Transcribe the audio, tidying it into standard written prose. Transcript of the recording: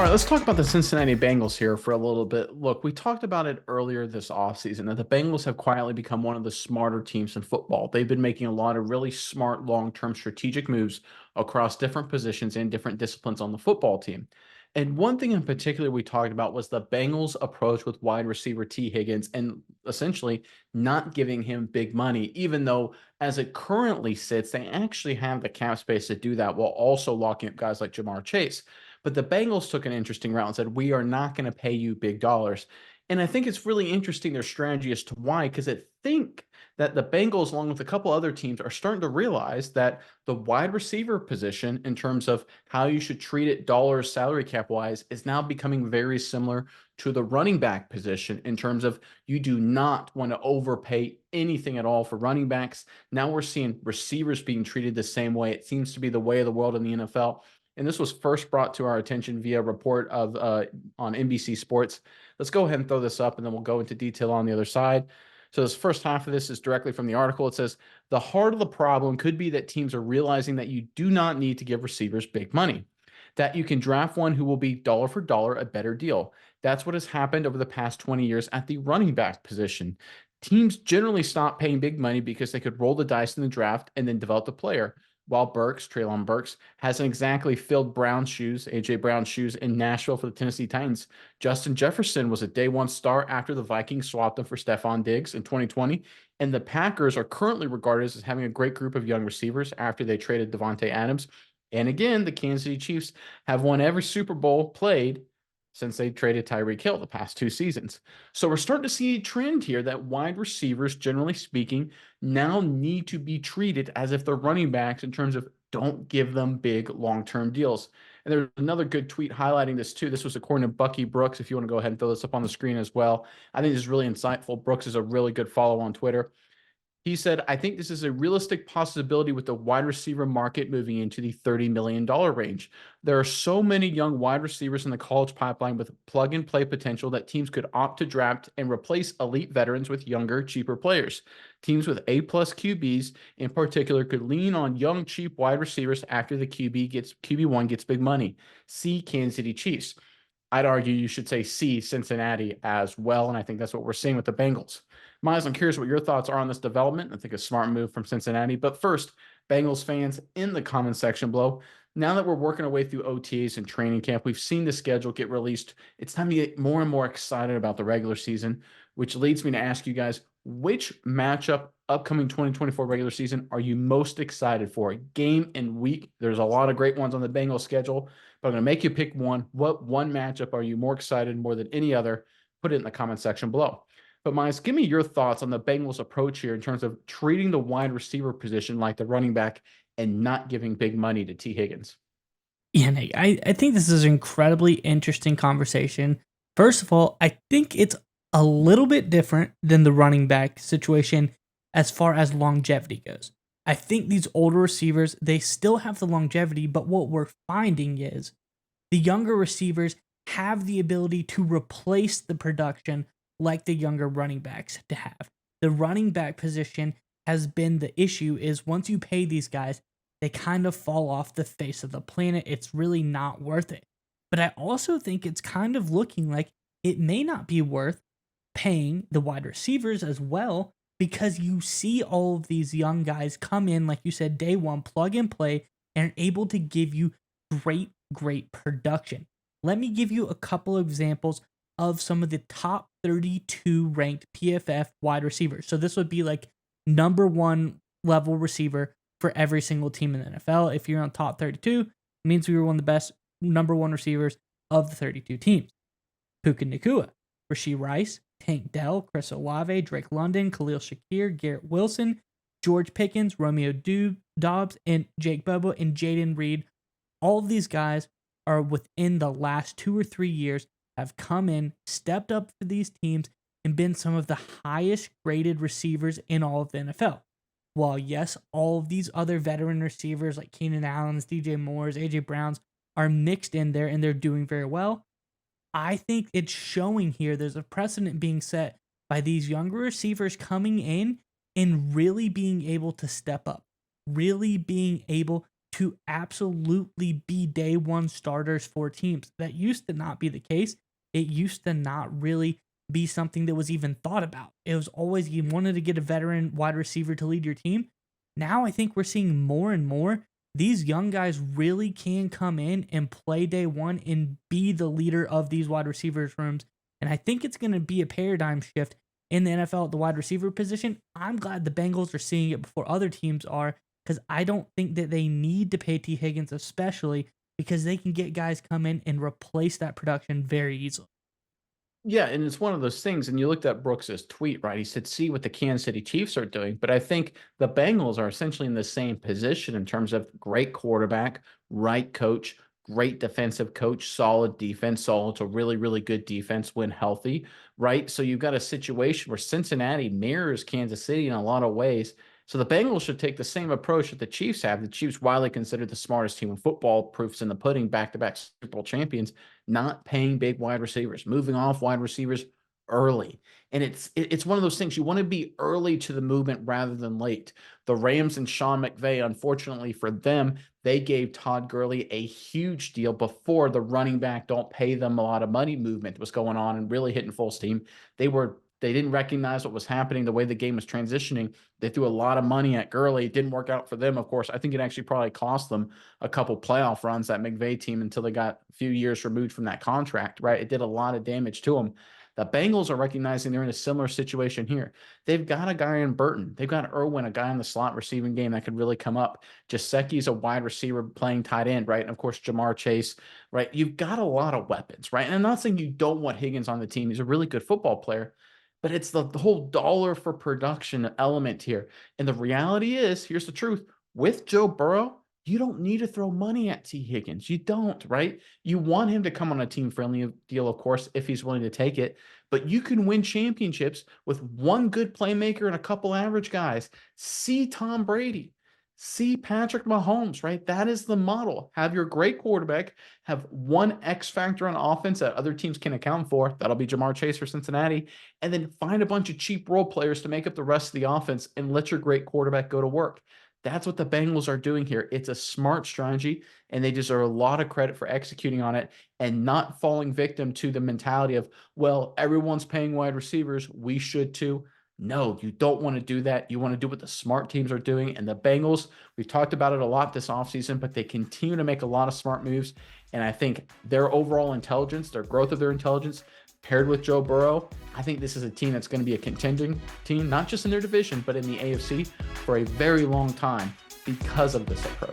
All right, let's talk about the Cincinnati Bengals here for a little bit. Look, we talked about it earlier this offseason that the Bengals have quietly become one of the smarter teams in football. They've been making a lot of really smart long-term strategic moves across different positions and different disciplines on the football team. And one thing in particular we talked about was the Bengals' approach with wide receiver T. Higgins and essentially not giving him big money, even though as it currently sits, they actually have the cap space to do that while also locking up guys like Jamar Chase. But the Bengals took an interesting route and said, we are not going to pay you big dollars. And I think it's really interesting their strategy as to why, because I think that the Bengals, along with a couple other teams, are starting to realize that the wide receiver position, in terms of how you should treat it dollars salary cap wise, is now becoming very similar to the running back position in terms of you do not want to overpay anything at all for running backs. Now we're seeing receivers being treated the same way. It seems to be the way of the world in the NFL. And this was first brought to our attention via a report of on NBC Sports. Let's go ahead and throw this up, and then we'll go into detail on the other side. So this first half of this is directly from the article. It says, the heart of the problem could be that teams are realizing that you do not need to give receivers big money, that you can draft one who will be dollar for dollar a better deal. That's what has happened over the past 20 years at the running back position. Teams generally stop paying big money because they could roll the dice in the draft and then develop the player. While Treylon Burks, hasn't exactly filled Brown's shoes, A.J. Brown's shoes in Nashville for the Tennessee Titans. Justin Jefferson was a day one star after the Vikings swapped him for Stephon Diggs in 2020. And the Packers are currently regarded as having a great group of young receivers after they traded Devontae Adams. And again, the Kansas City Chiefs have won every Super Bowl played since they traded Tyreek Hill the past 2 seasons. So we're starting to see a trend here that wide receivers, generally speaking, now need to be treated as if they're running backs in terms of don't give them big long-term deals. And there's another good tweet highlighting this too. This was according to Bucky Brooks. If you want to go ahead and throw this up on the screen as well. I think this is really insightful. Brooks is a really good follow on Twitter. He said, I think this is a realistic possibility with the wide receiver market moving into the $30 million range. There are so many young wide receivers in the college pipeline with plug and play potential that teams could opt to draft and replace elite veterans with younger, cheaper players. Teams with A-plus QBs in particular could lean on young, cheap wide receivers after the QB1 gets big money. See Kansas City Chiefs. I'd argue you should say see Cincinnati as well, and I think that's what we're seeing with the Bengals. Miles, I'm curious what your thoughts are on this development. I think a smart move from Cincinnati. But first, Bengals fans in the comment section below, now that we're working our way through OTAs and training camp, we've seen the schedule get released. It's time to get more and more excited about the regular season, which leads me to ask you guys, which matchup upcoming 2024 regular season are you most excited for? Game and week. There's a lot of great ones on the Bengals schedule, but I'm going to make you pick one. What one matchup are you more excited more than any other? Put it in the comment section below. But Miles, give me your thoughts on the Bengals' approach here in terms of treating the wide receiver position like the running back and not giving big money to T. Higgins. Yeah, Nate, I think this is an incredibly interesting conversation. First of all, I think it's a little bit different than the running back situation as far as longevity goes. I think these older receivers, they still have the longevity, but what we're finding is the younger receivers have the ability to replace the production like the younger running backs to have. The running back position has been the issue is once you pay these guys, they kind of fall off the face of the planet. It's really not worth it. But I also think it's kind of looking like it may not be worth paying the wide receivers as well because you see all of these young guys come in, like you said, day one, plug and play, and are able to give you great production. Let me give you a couple of examples of some of the top 32 ranked PFF wide receivers. So this would be like number one level receiver for every single team in the NFL. If you're on top 32, it means we were one of the best number one receivers of the 32 teams. Puka Nacua, Rashee Rice, Tank Dell, Chris Olave, Drake London, Khalil Shakir, Garrett Wilson, George Pickens, Romeo Dobbs, and Jake Bobo, and Jaden Reed. All of these guys are within the last 2 or 3 years have come in, stepped up for these teams, and been some of the highest graded receivers in all of the NFL. While, yes, all of these other veteran receivers like Keenan Allen's, DJ Moore's, A.J. Brown's are mixed in there and they're doing very well, I think it's showing here there's a precedent being set by these younger receivers coming in and really being able to step up, really being able to absolutely be day one starters for teams. That used to not be the case. It used to not really be something that was even thought about. It was always you wanted to get a veteran wide receiver to lead your team. Now I think we're seeing more and more these young guys really can come in and play day one and be the leader of these wide receivers rooms. And I think it's going to be a paradigm shift in the NFL at the wide receiver position. I'm glad the Bengals are seeing it before other teams are, because I don't think that they need to pay T. Higgins, especially because they can get guys come in and replace that production very easily. Yeah, and it's one of those things. And you looked at Brooks's tweet, right? He said, "See what the Kansas City Chiefs are doing." But I think the Bengals are essentially in the same position in terms of great quarterback, right coach, great defensive coach, solid defense, solid to really, really good defense when healthy, right? So you've got a situation where Cincinnati mirrors Kansas City in a lot of ways. So the Bengals should take the same approach that the Chiefs have. The Chiefs, widely considered the smartest team in football, proofs in the pudding, back-to-back Super Bowl champions, not paying big wide receivers, moving off wide receivers early. And it's one of those things you want to be early to the movement rather than late. The Rams and Sean McVay, unfortunately for them, they gave Todd Gurley a huge deal before the running back don't pay them a lot of money movement was going on and really hitting full steam. They didn't recognize what was happening, the way the game was transitioning. They threw a lot of money at Gurley. It didn't work out for them, of course. I think it actually probably cost them a couple playoff runs, that McVay team, until they got a few years removed from that contract, right? It did a lot of damage to them. The Bengals are recognizing they're in a similar situation here. They've got a guy in Burton. They've got Irwin, a guy in the slot receiving game that could really come up. Jasecki's a wide receiver playing tight end, right? And of course, Jamar Chase, right? You've got a lot of weapons, right? And I'm not saying you don't want Higgins on the team. He's a really good football player, but it's the whole dollar for production element here. And the reality is, here's the truth: with Joe Burrow, you don't need to throw money at T. Higgins. You don't, right? You want him to come on a team friendly deal, of course, if he's willing to take it. But you can win championships with one good playmaker and a couple average guys. See Tom Brady. See Patrick Mahomes, right? That is the model. Have your great quarterback, have one X factor on offense that other teams can account for. That'll be Jamar Chase for Cincinnati. And then find a bunch of cheap role players to make up the rest of the offense and let your great quarterback go to work. That's what the Bengals are doing here. It's a smart strategy, and they deserve a lot of credit for executing on it and not falling victim to the mentality of, well, everyone's paying wide receivers, we should too. No, you don't want to do that. You want to do what the smart teams are doing. And the Bengals, we've talked about it a lot this offseason, but they continue to make a lot of smart moves. And I think their overall intelligence, their growth of their intelligence, paired with Joe Burrow, I think this is a team that's going to be a contending team, not just in their division, but in the AFC for a very long time because of this approach.